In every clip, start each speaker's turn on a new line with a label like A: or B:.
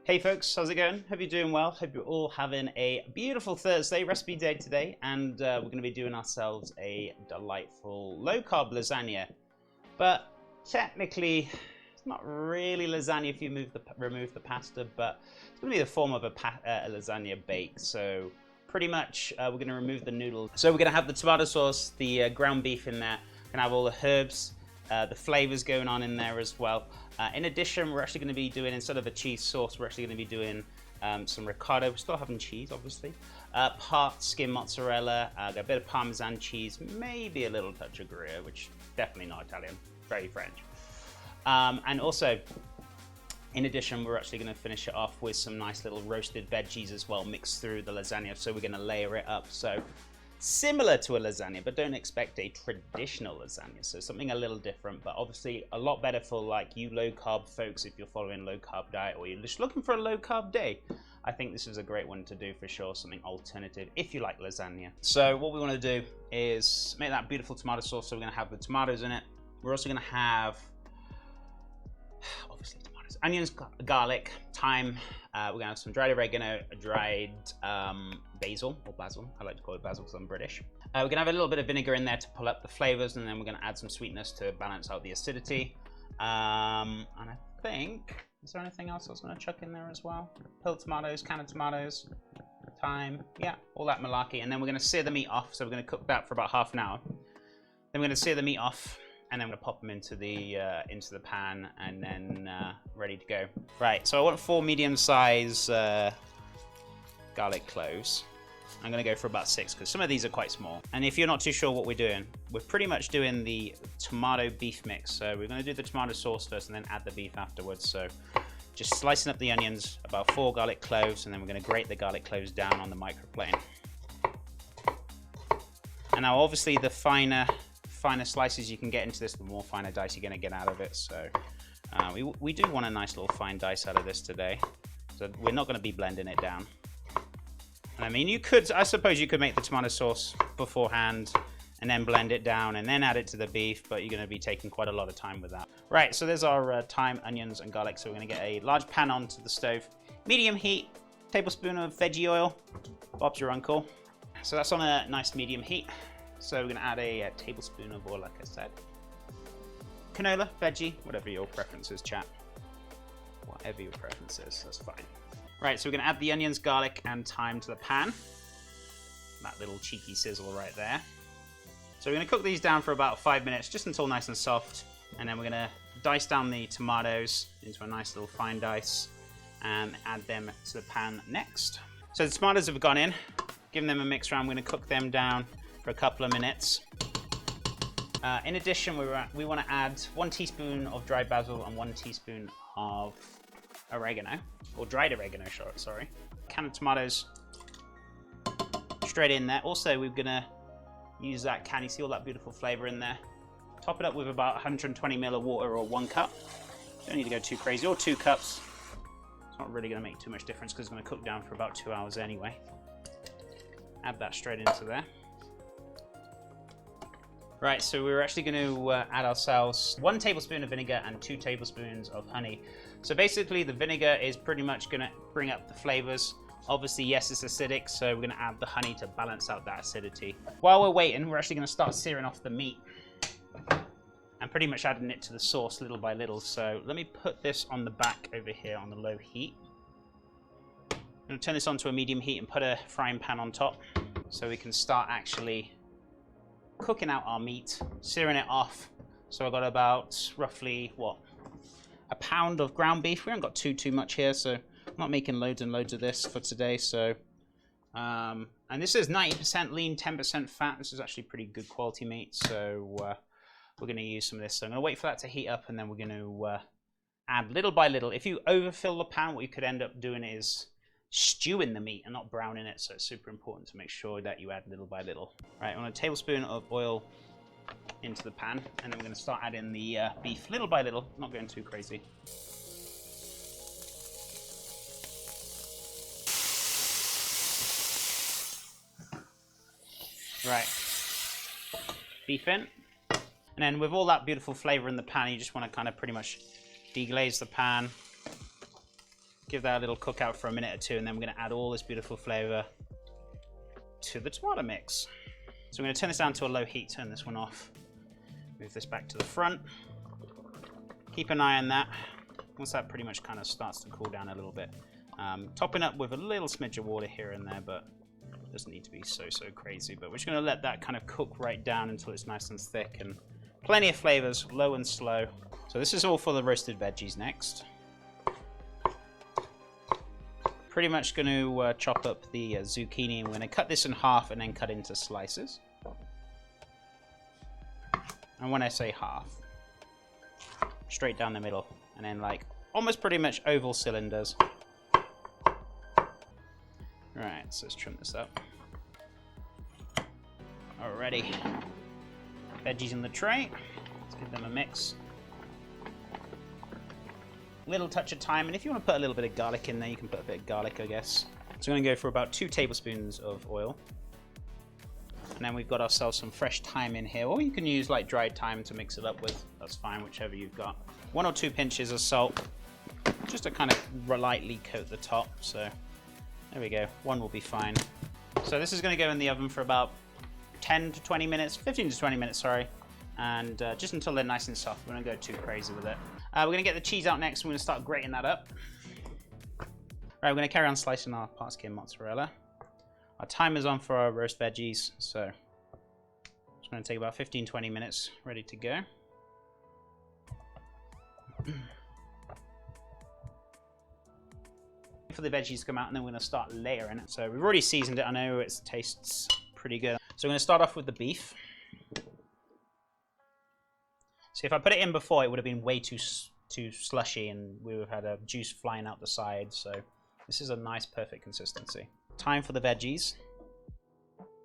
A: Hey folks, how's it going? Hope you're doing well. Hope you're all having a beautiful Thursday recipe day today, and we're going to be doing ourselves a delightful low-carb lasagna. But technically, it's not really lasagna if you remove the pasta, but it's going to be the form of a lasagna bake. So pretty much, we're going to remove the noodles. So we're going to have the tomato sauce, the ground beef in there. We're going to have all the herbs, the flavors going on in there as well. In addition, we're actually going to be doing, instead of a cheese sauce, we're actually going to be doing some ricotta. We're still having cheese, obviously. Part skim mozzarella, got a bit of Parmesan cheese, maybe a little touch of Gruyere, which definitely not Italian, very French. And also, in addition, we're actually going to finish it off with some nice little roasted veggies as well, mixed through the lasagna. So we're going to layer it up. So similar to a lasagna, but don't expect a traditional lasagna. So something a little different, but obviously a lot better for like you low carb folks if you're following a low carb diet, or you're just looking for a low carb day. I think this is a great one to do for sure, something alternative if you like lasagna. So what we want to do is make that beautiful tomato sauce. So we're going to have the tomatoes in it. We're also going to have, obviously, tomatoes, onions, garlic, thyme. We're going to have some dried oregano, dried basil, or basil. I like to call it basil because I'm British. We're going to have a little bit of vinegar in there to pull up the flavors, and then we're going to add some sweetness to balance out the acidity. And I think, is there anything else I was going to chuck in there as well? Peeled tomatoes, canned tomatoes, thyme, yeah, all that malarkey. And then we're going to sear the meat off, so we're going to cook that for about half an hour. Then we're going to sear the meat off, and then I'm going to pop them into the pan, and then ready to go. Right, so I want 4 medium-size garlic cloves. I'm going to go for about 6 because some of these are quite small. And if you're not too sure what we're doing, we're pretty much doing the tomato beef mix. So we're going to do the tomato sauce first and then add the beef afterwards. So just slicing up the onions, about 4 garlic cloves, and then we're going to grate the garlic cloves down on the microplane. And now obviously the finer slices you can get into this, the more finer dice you're going to get out of it. So we do want a nice little fine dice out of this today. So we're not going to be blending it down. And I mean, I suppose you could make the tomato sauce beforehand and then blend it down and then add it to the beef, but you're going to be taking quite a lot of time with that. Right, so there's our thyme, onions, and garlic. So we're going to get a large pan onto the stove, medium heat, tablespoon of veggie oil. Bob's your uncle. So that's on a nice medium heat. So we're going to add a tablespoon of oil, like I said. Canola, veggie, whatever your preference is, chat. Whatever your preference is, that's fine. Right, so we're going to add the onions, garlic, and thyme to the pan. That little cheeky sizzle right there. So we're going to cook these down for about 5 minutes, just until nice and soft. And then we're going to dice down the tomatoes into a nice little fine dice and add them to the pan next. So the tomatoes have gone in, giving them a mix around. We're going to cook them down for a couple of minutes. In addition, we want to add 1 teaspoon of dried basil and 1 teaspoon of oregano, or dried oregano, sorry. Can of tomatoes straight in there. Also, we're gonna use that can. You see all that beautiful flavor in there. Top it up with about 120 ml of water, or 1 cup. Don't need to go too crazy, or 2 cups. It's not really gonna make too much difference because it's gonna cook down for about 2 hours anyway. Add that straight into there. Right, so we're actually going to add ourselves 1 tablespoon of vinegar and 2 tablespoons of honey. So basically the vinegar is pretty much going to bring up the flavors. Obviously, yes, it's acidic, so we're going to add the honey to balance out that acidity. While we're waiting, we're actually going to start searing off the meat and pretty much adding it to the sauce little by little. So let me put this on the back over here on the low heat. I'm going to turn this onto a medium heat and put a frying pan on top so we can start actually cooking out our meat, searing it off. So I've got about roughly, what, a pound of ground beef. We haven't got too much here, so I'm not making loads and loads of this for today. So, and this is 90% lean, 10% fat. This is actually pretty good quality meat. So we're going to use some of this. So I'm going to wait for that to heat up, and then we're going to add little by little. If you overfill the pan, what you could end up doing is stewing the meat and not browning it, so it's super important to make sure that you add little by little. Right, I want a tablespoon of oil into the pan, and then we're going to start adding the beef little by little, not going too crazy. Right, beef in, and then with all that beautiful flavor in the pan, you just want to kind of pretty much deglaze the pan, Give that a little cook out for a minute or two, and then we're going to add all this beautiful flavor to the tomato mix. So I'm going to turn this down to a low heat, turn this one off, move this back to the front. Keep an eye on that. Once that pretty much kind of starts to cool down a little bit. Topping up with a little smidge of water here and there, but it doesn't need to be so crazy. But we're just going to let that kind of cook right down until it's nice and thick, and plenty of flavors, low and slow. So this is all for the roasted veggies next. Pretty much going to chop up the zucchini, and we're going to cut this in half and then cut into slices. And when I say half, straight down the middle, and then like almost pretty much oval cylinders. Right, so let's trim this up. Alrighty, veggies in the tray. Let's give them a mix. Little touch of thyme, and if you want to put a little bit of garlic in there, you can put a bit of garlic, I guess. So I'm going to go for about 2 tablespoons of oil. And then we've got ourselves some fresh thyme in here, or you can use like dried thyme to mix it up with. That's fine, whichever you've got. 1 or 2 pinches of salt, just to kind of lightly coat the top. So there we go, 1 will be fine. So this is going to go in the oven for about 10 to 20 minutes, 15 to 20 minutes, sorry. And just until they're nice and soft. We don't go too crazy with it. We're going to get the cheese out next. We're going to start grating that up. Right, we're going to carry on slicing our part skim mozzarella. Our timer's on for our roast veggies, so it's going to take about 15-20 minutes, ready to go. For the veggies to come out, and then we're going to start layering it. So we've already seasoned it. I know it tastes pretty good. So we're going to start off with the beef. So if I put it in before, it would have been way too slushy, and we would have had a juice flying out the side. So this is a nice, perfect consistency. Time for the veggies.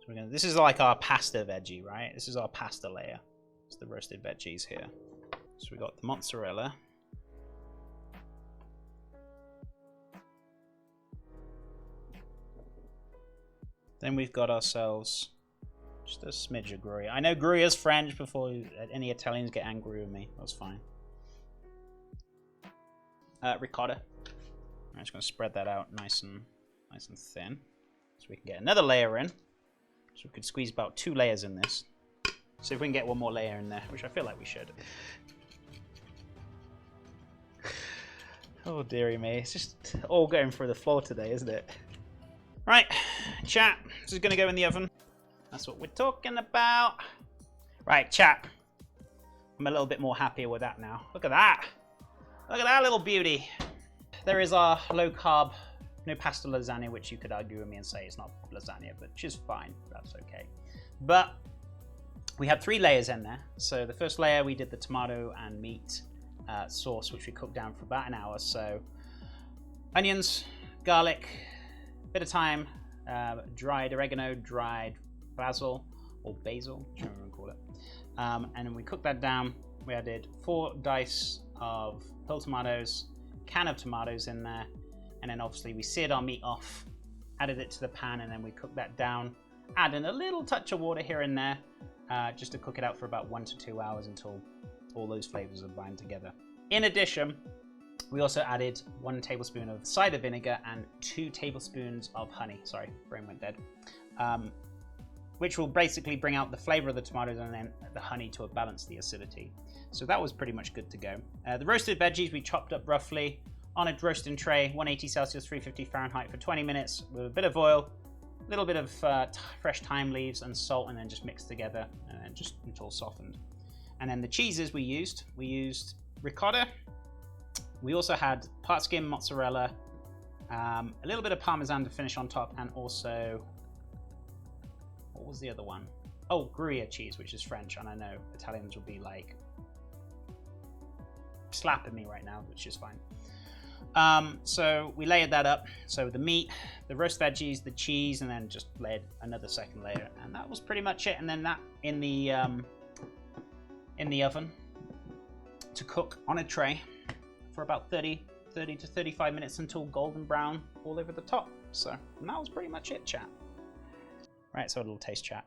A: So this is like our pasta veggie, right? This is our pasta layer. It's the roasted veggies here. So we got the mozzarella. Then we've got ourselves just a smidge of Gruyere. I know Gruyere's French. Before any Italians get angry with me, that's fine. Ricotta. I'm just going to spread that out nice and thin, so we can get another layer in. So we could squeeze about 2 layers in this. See if we can get 1 more layer in there, which I feel like we should. Oh dearie me, it's just all going through the floor today, isn't it? Right, chat. This is going to go in the oven. That's what we're talking about. Right, chat. I'm a little bit more happier with that now. Look at that. Look at that little beauty. There is our low-carb, no pasta lasagna, which you could argue with me and say it's not lasagna, but which is fine. That's okay. But we had 3 layers in there. So the first layer, we did the tomato and meat sauce, which we cooked down for about an hour. So onions, garlic, bit of thyme, dried oregano, dried basil, or basil, whichever you want to call it. And then we cooked that down. We added 4 dice of pearl tomatoes, can of tomatoes in there, and then obviously we seared our meat off, added it to the pan, and then we cooked that down, adding a little touch of water here and there, just to cook it out for about 1 to 2 hours until all those flavors are bind together. In addition, we also added 1 tablespoon of cider vinegar and 2 tablespoons of honey. Sorry, brain went dead. Which will basically bring out the flavor of the tomatoes and then the honey to balance the acidity. So that was pretty much good to go. The roasted veggies we chopped up roughly on a roasting tray, 180 Celsius, 350 Fahrenheit for 20 minutes with a bit of oil, a little bit of fresh thyme leaves and salt, and then just mixed together and then just until softened. And then the cheeses we used ricotta. We also had part skim mozzarella, a little bit of Parmesan to finish on top, and also, what was the other one? Oh, Gruyere cheese, which is French, and I know Italians will be like slapping me right now, which is fine. So we layered that up. So the meat, the roast veggies, the cheese, and then just layered another second layer, and that was pretty much it. And then that in the oven to cook on a tray for about 30 to 35 minutes until golden brown all over the top. So and that was pretty much it, chat. Right, so a little taste chat.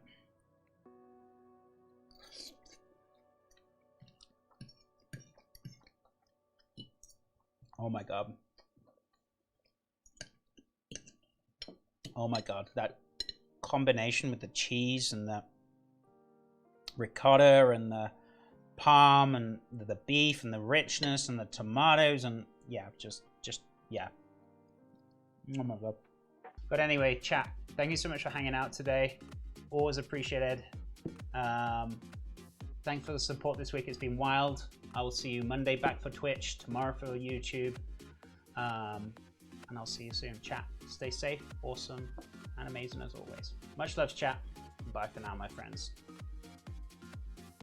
A: Oh my God. Oh my God, that combination with the cheese and the ricotta and the parm and the beef and the richness and the tomatoes and yeah, just yeah. Oh my God. But anyway, chat, thank you so much for hanging out today. Always appreciated. Thanks for the support this week. It's been wild. I will see you Monday back for Twitch, tomorrow for YouTube. And I'll see you soon. Chat, stay safe, awesome, and amazing as always. Much love, chat. Bye for now, my friends.